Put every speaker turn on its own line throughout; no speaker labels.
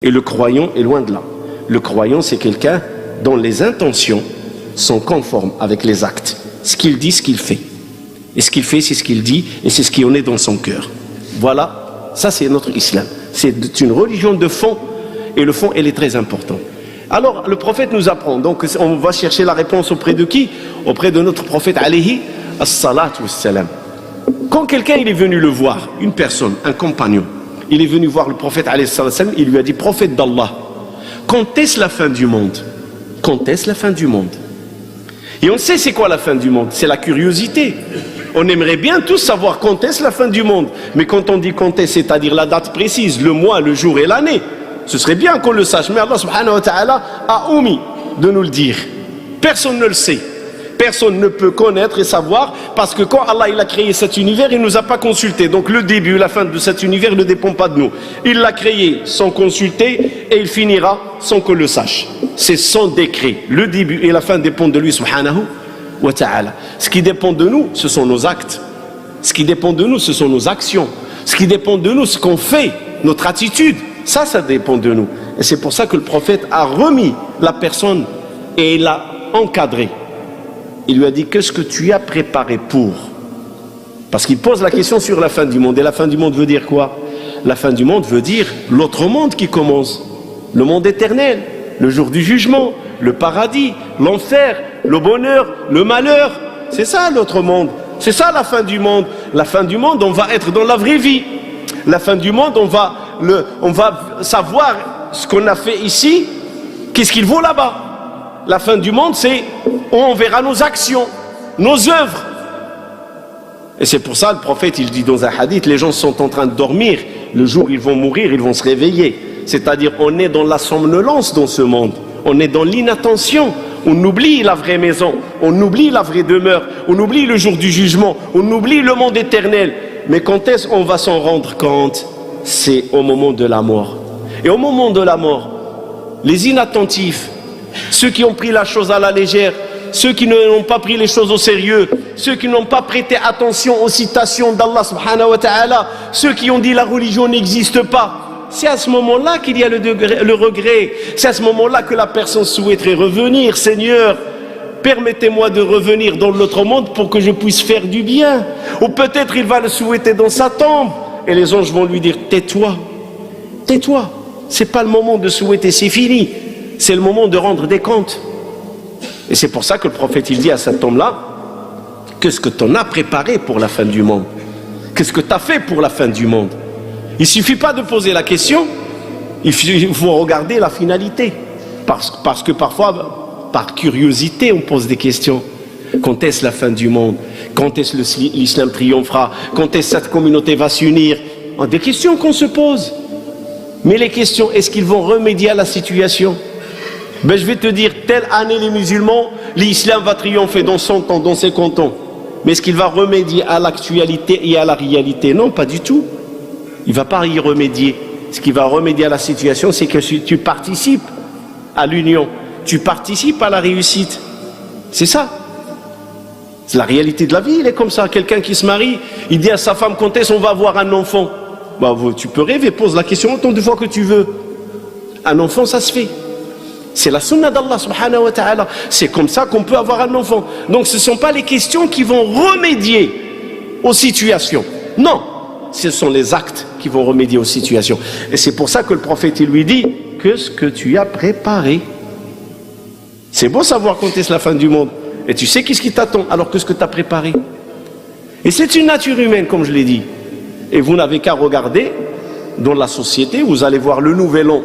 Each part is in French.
Et le croyant est loin de là. Le croyant, c'est quelqu'un dont les intentions sont conformes avec les actes. Ce qu'il dit, ce qu'il fait. Et ce qu'il fait, c'est ce qu'il dit, et c'est ce qui en est dans son cœur. Voilà, ça c'est notre islam. C'est une religion de fond, et le fond, elle est très importante. Alors, le prophète nous apprend, donc on va chercher la réponse auprès de qui? Auprès de notre prophète, alayhi as-salatu was-salam. Quand quelqu'un il est venu le voir, une personne, un compagnon, il est venu voir le prophète, alayhi salam, il lui a dit, prophète d'Allah, quand est-ce la fin du monde? Quand est-ce la fin du monde? Et on sait c'est quoi la fin du monde, c'est la curiosité. On aimerait bien tous savoir quand est-ce la fin du monde. Mais quand on dit quand est-ce, c'est-à-dire la date précise, le mois, le jour et l'année, ce serait bien qu'on le sache. Mais Allah subhanahu wa ta'ala a omis de nous le dire. Personne ne le sait. Personne ne peut connaître et savoir, parce que quand Allah il a créé cet univers, il ne nous a pas consulté. Donc le début, la fin de cet univers ne dépend pas de nous. Il l'a créé sans consulter et il finira sans qu'on le sache. C'est son décret. Le début et la fin dépendent de lui subhanahu wa ta'ala. Ce qui dépend de nous, ce sont nos actes. Ce qui dépend de nous, ce sont nos actions. Ce qui dépend de nous, ce qu'on fait, notre attitude, ça dépend de nous. Et c'est pour ça que le prophète a remis la personne et l'a encadré. Il lui a dit, qu'est-ce que tu as préparé pour? Parce qu'il pose la question sur la fin du monde. Et la fin du monde veut dire quoi? La fin du monde veut dire l'autre monde qui commence. Le monde éternel, le jour du jugement, le paradis, l'enfer, le bonheur, le malheur. C'est ça l'autre monde. C'est ça la fin du monde. La fin du monde, on va être dans la vraie vie. La fin du monde, on va savoir ce qu'on a fait ici, qu'est-ce qu'il vaut là-bas. La fin du monde, c'est on verra nos actions, nos œuvres. Et c'est pour ça le prophète, il dit dans un hadith, les gens sont en train de dormir, le jour où ils vont mourir, ils vont se réveiller. C'est-à-dire, on est dans la somnolence dans ce monde, on est dans l'inattention, on oublie la vraie maison, on oublie la vraie demeure, on oublie le jour du jugement, on oublie le monde éternel. Mais quand est-ce qu'on va s'en rendre compte? C'est au moment de la mort. Et au moment de la mort, les inattentifs, ceux qui ont pris la chose à la légère, ceux qui n'ont pas pris les choses au sérieux, ceux qui n'ont pas prêté attention aux citations d'Allah subhanahu wa ta'ala, ceux qui ont dit la religion n'existe pas, c'est à ce moment-là qu'il y a le regret. C'est à ce moment-là que la personne souhaiterait revenir. Seigneur, permettez-moi de revenir dans l'autre monde pour que je puisse faire du bien. Ou peut-être il va le souhaiter dans sa tombe et les anges vont lui dire, tais-toi, tais-toi, c'est pas le moment de souhaiter, c'est fini. C'est le moment de rendre des comptes. Et c'est pour ça que le prophète il dit à cet homme-là, qu'est-ce que tu en as préparé pour la fin du monde? Qu'est-ce que tu as fait pour la fin du monde? Il ne suffit pas de poser la question, il faut regarder la finalité. Parce que parfois, par curiosité, on pose des questions. Quand est-ce la fin du monde? Quand est-ce l'islam triomphera? Quand est-ce que cette communauté va s'unir? Des questions qu'on se pose. Mais les questions, est-ce qu'ils vont remédier à la situation? Ben, je vais te dire, telle année les musulmans, l'islam va triompher dans 100 ans, dans 50 ans. Mais est-ce qu'il va remédier à l'actualité et à la réalité? Non, pas du tout. Il ne va pas y remédier. Ce qui va remédier à la situation, c'est que tu participes à l'union. Tu participes à la réussite. C'est ça. C'est la réalité de la vie, il est comme ça. Quelqu'un qui se marie, il dit à sa femme, quand est-ce qu'on va avoir un enfant? Ben, tu peux rêver, pose la question autant de fois que tu veux. Un enfant, ça se fait. C'est la sunna d'Allah subhanahu wa ta'ala. C'est comme ça qu'on peut avoir un enfant. Donc ce ne sont pas les questions qui vont remédier aux situations. Non, ce sont les actes qui vont remédier aux situations. Et c'est pour ça que le prophète il lui dit, qu'est-ce que tu as préparé? C'est beau savoir quand est-ce la fin du monde. Et tu sais qu'est-ce qui t'attend, alors qu'est-ce que tu as préparé? Et c'est une nature humaine, comme je l'ai dit. Et vous n'avez qu'à regarder dans la société, vous allez voir le nouvel an.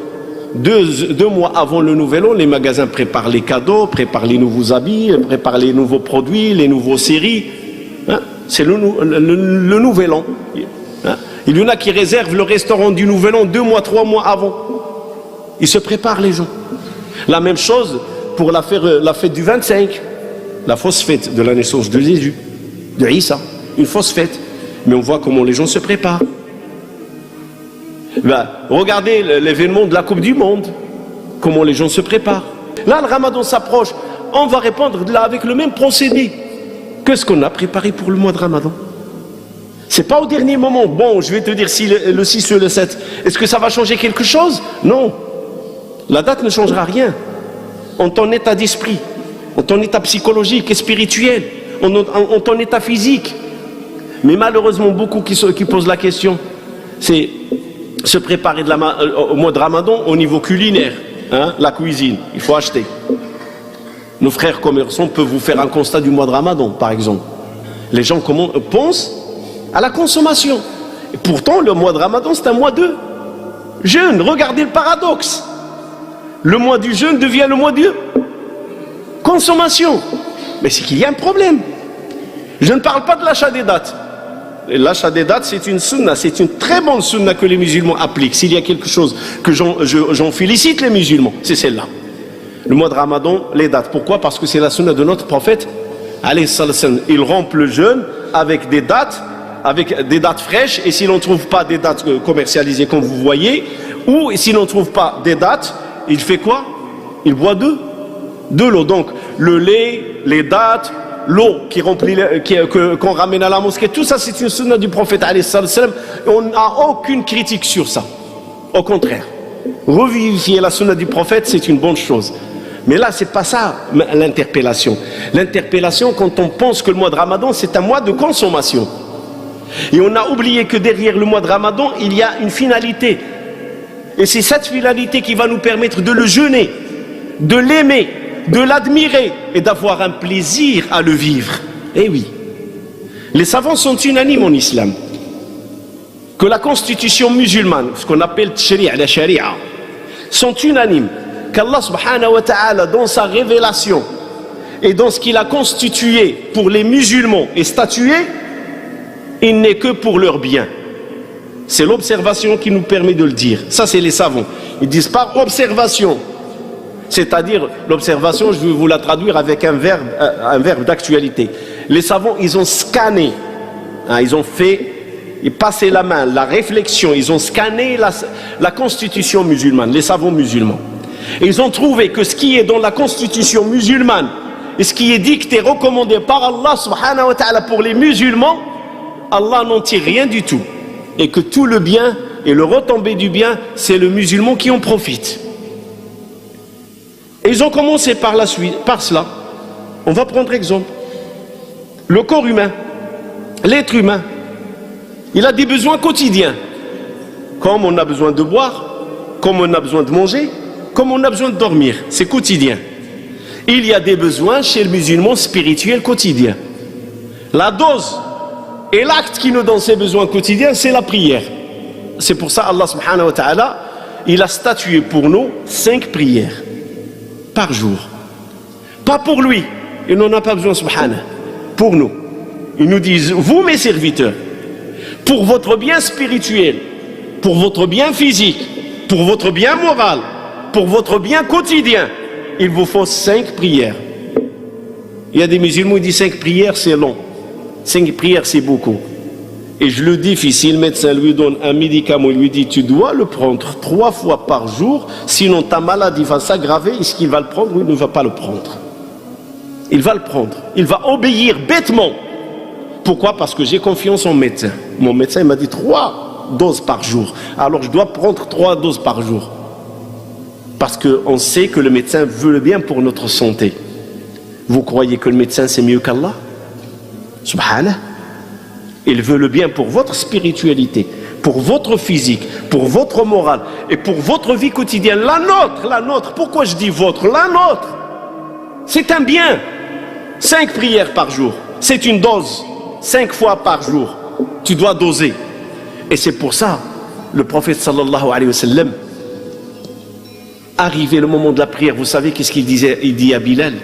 Deux mois avant le nouvel an, les magasins préparent les cadeaux, préparent les nouveaux habits, préparent les nouveaux produits, les nouveaux séries. Hein? C'est le nouvel an. Hein? Il y en a qui réservent le restaurant du nouvel an 2 mois, 3 mois avant. Ils se préparent les gens. La même chose pour la fête du 25, la fausse fête de la naissance de Jésus, de Isa, une fausse fête. Mais on voit comment les gens se préparent. Ben, regardez l'événement de la Coupe du Monde, comment les gens se préparent. Là, le Ramadan s'approche, on va répondre là avec le même procédé. Qu'est-ce qu'on a préparé pour le mois de Ramadan? C'est pas au dernier moment. Bon, je vais te dire si le 6 ou le 7, est-ce que ça va changer quelque chose? Non. La date ne changera rien en ton état d'esprit, en ton état psychologique et spirituel, en ton état physique. Mais malheureusement, beaucoup qui posent la question, c'est se préparer au mois de Ramadan au niveau culinaire, hein, la cuisine, il faut acheter. Nos frères commerçants peuvent vous faire un constat du mois de Ramadan, par exemple. Les gens pensent à la consommation. Et pourtant, le mois de Ramadan, c'est un mois de jeûne. Regardez le paradoxe. Le mois du jeûne devient le mois de consommation. Mais c'est qu'il y a un problème. Je ne parle pas de l'achat des dates. L'achat des dates, c'est une sunna, c'est une très bonne sunna que les musulmans appliquent. S'il y a quelque chose que j'en félicite les musulmans, c'est celle-là. Le mois de Ramadan, les dates. Pourquoi? Parce que c'est la sunna de notre prophète. Il rompt le jeûne avec des dates fraîches. Et si l'on ne trouve pas des dates commercialisées comme vous voyez, ou si l'on ne trouve pas des dates, il fait quoi? Il boit de l'eau. Donc le lait, les dates, l'eau qu'on ramène à la mosquée, tout ça c'est une sunna du prophète. On n'a aucune critique sur ça. Au contraire, revivifier la sunna du prophète, c'est une bonne chose. Mais là, c'est pas ça l'interpellation. L'interpellation, quand on pense que le mois de Ramadan, c'est un mois de consommation. Et on a oublié que derrière le mois de Ramadan, il y a une finalité. Et c'est cette finalité qui va nous permettre de le jeûner, de l'aimer, de l'admirer et d'avoir un plaisir à le vivre. Eh oui. Les savants sont unanimes en islam que la constitution musulmane, ce qu'on appelle la sharia, sont unanimes qu'Allah subhanahu wa ta'ala, dans sa révélation et dans ce qu'il a constitué pour les musulmans et statué, il n'est que pour leur bien. C'est l'observation qui nous permet de le dire. Ça, c'est les savants. Ils disent par observation. C'est-à-dire, l'observation, je vais vous la traduire avec un verbe d'actualité. Les savants, ils ont scanné, hein, ils passé la main, la réflexion, ils ont scanné la constitution musulmane, les savants musulmans. Et ils ont trouvé que ce qui est dans la constitution musulmane et ce qui est dicté, recommandé par Allah subhanahu wa ta'ala pour les musulmans, Allah n'en tire rien du tout. Et que tout le bien et le retombé du bien, c'est le musulman qui en profite. Et ils ont commencé par cela. On va prendre exemple. Le corps humain, l'être humain, il a des besoins quotidiens. Comme on a besoin de boire, comme on a besoin de manger, comme on a besoin de dormir. C'est quotidien. Il y a des besoins chez le musulman spirituel quotidien. La dose et l'acte qui nous donne ces besoins quotidiens, c'est la prière. C'est pour ça Allah subhanahu wa ta'ala, il a statué pour nous 5 prières par jour. Pas pour lui, il n'en a pas besoin subhanahu. Pour nous. Ils nous disent, vous mes serviteurs, pour votre bien spirituel, pour votre bien physique, pour votre bien moral, pour votre bien quotidien, il vous faut 5 prières. Il y a des musulmans qui disent 5 prières c'est long. 5 prières c'est beaucoup. Et je le dis, si le médecin lui donne un médicament, il lui dit tu dois le prendre 3 fois par jour, sinon ta maladie va s'aggraver. Est-ce qu'il va le prendre ou il ne va pas le prendre? Il va le prendre. Il va obéir bêtement. Pourquoi? Parce que j'ai confiance en médecin. Mon médecin m'a dit 3 doses par jour. Alors je dois prendre 3 doses par jour. Parce qu'on sait que le médecin veut le bien pour notre santé. Vous croyez que le médecin c'est mieux qu'Allah? Subhanallah. Il veut le bien pour votre spiritualité, pour votre physique, pour votre morale et pour votre vie quotidienne. La nôtre. Pourquoi je dis votre? La nôtre. C'est un bien. 5 prières par jour. C'est une dose. 5 fois par jour. Tu dois doser. Et c'est pour ça, le prophète sallallahu alayhi wa sallam, arrivé le moment de la prière, vous savez qu'est-ce qu'il disait? Il dit à Bilal,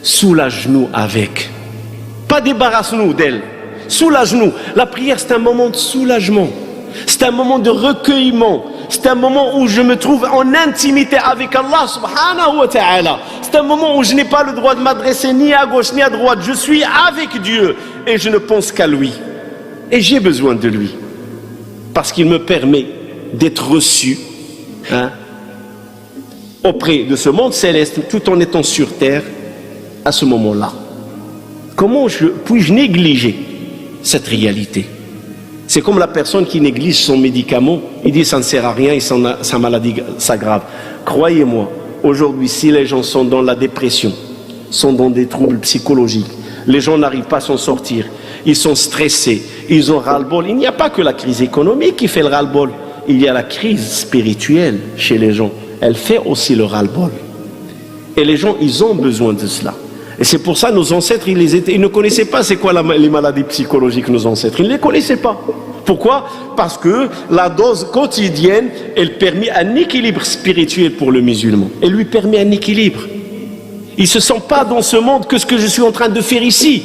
soulage-nous avec. Pas débarrasse-nous d'elle. Soulage-nous. La prière, c'est un moment de soulagement. C'est un moment de recueillement. C'est un moment où je me trouve en intimité avec Allah subhanahu wa ta'ala. C'est un moment où je n'ai pas le droit de m'adresser ni à gauche ni à droite. Je suis avec Dieu et je ne pense qu'à lui. Et j'ai besoin de lui. Parce qu'il me permet d'être reçu auprès de ce monde céleste tout en étant sur terre à ce moment-là. Comment puis-je négliger cette réalité? C'est comme la personne qui néglige son médicament, il dit ça ne sert à rien et sa maladie s'aggrave. Croyez-moi, aujourd'hui, si les gens sont dans la dépression, sont dans des troubles psychologiques, les gens n'arrivent pas à s'en sortir, ils sont stressés, ils ont ras-le-bol. Il n'y a pas que la crise économique qui fait le ras-le-bol, il y a la crise spirituelle chez les gens, elle fait aussi le ras-le-bol. Et les gens, ils ont besoin de cela. Et c'est pour ça nos ancêtres, ils ne connaissaient pas c'est quoi les maladies psychologiques, nos ancêtres. Ils ne les connaissaient pas. Pourquoi? Parce que la dose quotidienne, elle permet un équilibre spirituel pour le musulman. Elle lui permet un équilibre. Il ne se sent pas dans ce monde que ce que je suis en train de faire ici.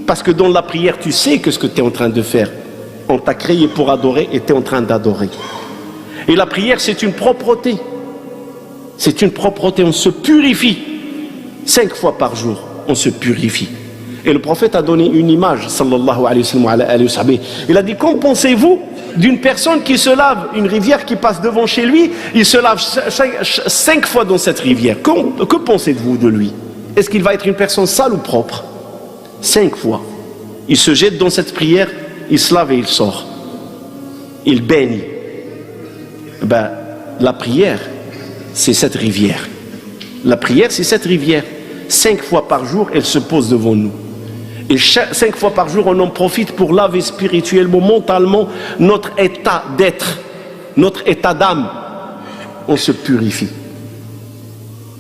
Parce que dans la prière, tu sais que ce que tu es en train de faire. On t'a créé pour adorer et tu es en train d'adorer. Et la prière, c'est une propreté. C'est une propreté, on se purifie. 5 fois par jour, on se purifie. Et le prophète a donné une image, sallallahu alayhi wa sallam. Il a dit, qu'en pensez-vous d'une personne qui se lave, une rivière qui passe devant chez lui, il se lave 5 fois dans cette rivière. Que pensez-vous de lui? Est-ce qu'il va être une personne sale ou propre? 5 fois. Il se jette dans cette prière, il se lave et il sort. Il baigne. Ben, la prière, c'est cette rivière. La prière, c'est cette rivière. 5 fois par jour, elle se pose devant nous. Et 5 fois par jour, on en profite pour laver spirituellement, mentalement, notre état d'être, notre état d'âme. On se purifie.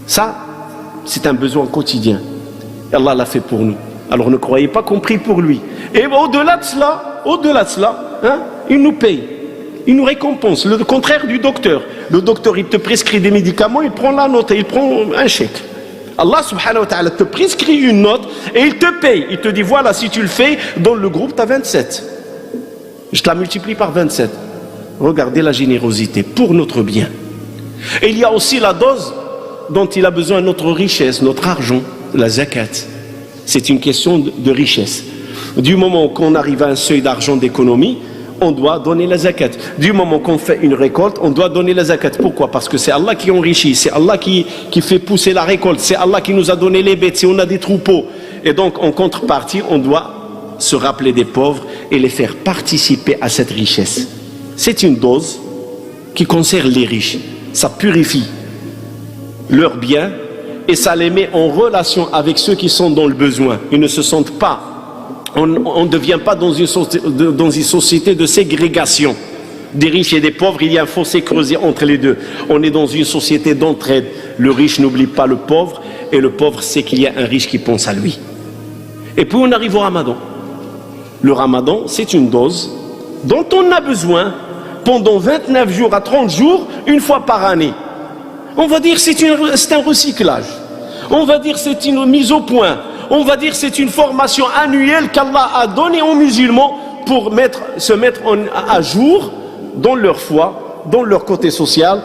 Ça, c'est un besoin quotidien. Allah l'a fait pour nous. Alors ne croyez pas qu'on prie pour lui. Et au-delà de cela, hein, il nous paye. Il nous récompense. Le contraire du docteur. Le docteur, il te prescrit des médicaments, il prend la note et il prend un chèque. Allah subhanahu wa ta'ala te prescrit une note et il te paye. Il te dit, voilà, si tu le fais, dans le groupe, tu as 27. Je te la multiplie par 27. Regardez la générosité pour notre bien. Et il y a aussi la dose dont il a besoin notre richesse, notre argent, la zakat. C'est une question de richesse. Du moment qu'on arrive à un seuil d'argent d'économie, on doit donner la zakat. Du moment qu'on fait une récolte, on doit donner la zakat. Pourquoi? Parce que c'est Allah qui enrichit, c'est Allah qui fait pousser la récolte, c'est Allah qui nous a donné les bêtes, si on a des troupeaux. Et donc, en contrepartie, on doit se rappeler des pauvres et les faire participer à cette richesse. C'est une dose qui concerne les riches. Ça purifie leurs biens et ça les met en relation avec ceux qui sont dans le besoin. Ils ne se sentent pas. On ne devient pas dans une société de ségrégation des riches et des pauvres. Il y a un fossé creusé entre les deux. On est dans une société d'entraide. Le riche n'oublie pas le pauvre et le pauvre sait qu'il y a un riche qui pense à lui. Et puis on arrive au Ramadan. Le Ramadan, c'est une dose dont on a besoin pendant 29 jours à 30 jours, une fois par année. On va dire c'est un recyclage. On va dire c'est une mise au point. On va dire c'est une formation annuelle qu'Allah a donnée aux musulmans pour se mettre à jour dans leur foi, dans leur côté social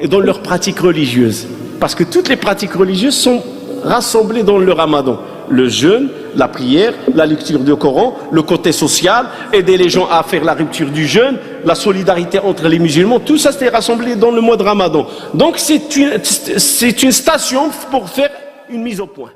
et dans leurs pratiques religieuses. Parce que toutes les pratiques religieuses sont rassemblées dans le Ramadan. Le jeûne, la prière, la lecture du Coran, le côté social, aider les gens à faire la rupture du jeûne, la solidarité entre les musulmans, tout ça s'est rassemblé dans le mois de Ramadan. Donc c'est une station pour faire une mise au point.